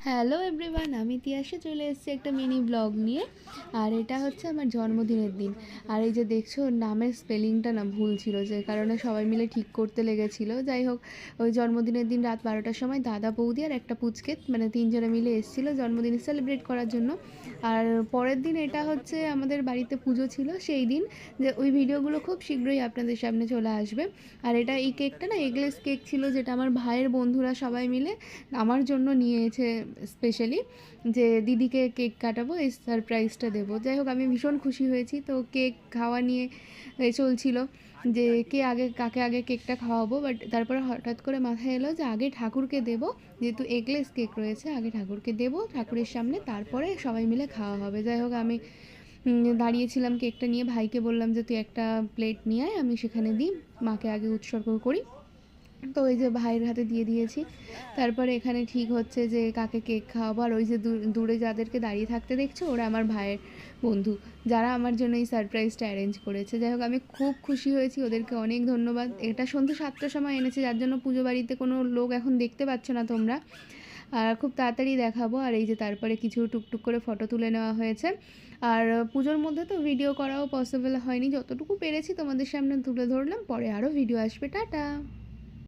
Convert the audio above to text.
Hello everyone, আমি তিয়াশা চলে এসেছি একটা মিনি ব্লগ নিয়ে। আর এটা হচ্ছে আমার জন্মদিনের দিন। আর এই যে দেখছো, ওর নামের স্পেলিংটা না ভুল ছিল, যে কারণে সবাই মিলে ঠিক করতে লেগেছিলো। যাই হোক, ওই জন্মদিনের দিন রাত 12টার সময় দাদা, বৌদি আর একটা পুচকে, মানে তিনজনে মিলে এসেছিলো জন্মদিন সেলিব্রেট করার জন্য। আর পরের দিন এটা হচ্ছে আমাদের বাড়িতে পুজো ছিল সেই দিন, যে ওই ভিডিওগুলো খুব শীঘ্রই আপনাদের সামনে চলে আসবে। আর এই কেকটা না এগলেস কেক ছিল, যেটা আমার ভাইয়ের বন্ধুরা সবাই মিলে আমার জন্য নিয়েছে স্পেশালি, যে দিদিকে কেক কাটাবো, এই সারপ্রাইজটা দেবো। যাই হোক, আমি ভীষণ খুশি হয়েছি। তো কেক খাওয়া নিয়ে চলছিল যে কাকে আগে কেকটা খাওয়াবো, বাট তারপরে হঠাৎ করে মাথায় এলো যে আগে ঠাকুরকে দেবো, যেহেতু এগলেস কেক রয়েছে, আগে ঠাকুরকে দেবো ঠাকুরের সামনে, তারপরে সবাই মিলে খাওয়া হবে। যাই হোক, আমি দাঁড়িয়েছিলাম কেকটা নিয়ে, ভাইকে বললাম যে তুই একটা প্লেট নিয়ে আয়, আমি সেখানে দিই, মাকে আগে উৎসর্গ করি। তো ওই যে ভাইয়ের হাতে দিয়ে দিয়েছি। তারপরে এখানে ঠিক হচ্ছে যে কাকে কেক খাওয়াবো। আর ওই যে দূরে যাদেরকে দাঁড়িয়ে থাকতে দেখছো, ওরা আমার ভাইয়ের বন্ধু, যারা আমার জন্য এই সারপ্রাইজটা অ্যারেঞ্জ করেছে। যাই হোক, আমি খুব খুশি হয়েছি, ওদেরকে অনেক ধন্যবাদ। এটা সন্ধ্যে 7টার সময় এনেছে, যার জন্য পুজো বাড়িতে কোনো লোক এখন দেখতে পাচ্ছ না তোমরা। আর খুব তাড়াতাড়ি দেখাবো। আর এই যে তারপরে কিছু টুকটুক করে ফটো তুলে নেওয়া হয়েছে। আর পুজোর মধ্যে তো ভিডিও করাও পসিবল হয়নি, যতটুকু পেরেছি তোমাদের সামনে তুলে ধরলাম। পরে আরও ভিডিও আসবে। টাটা।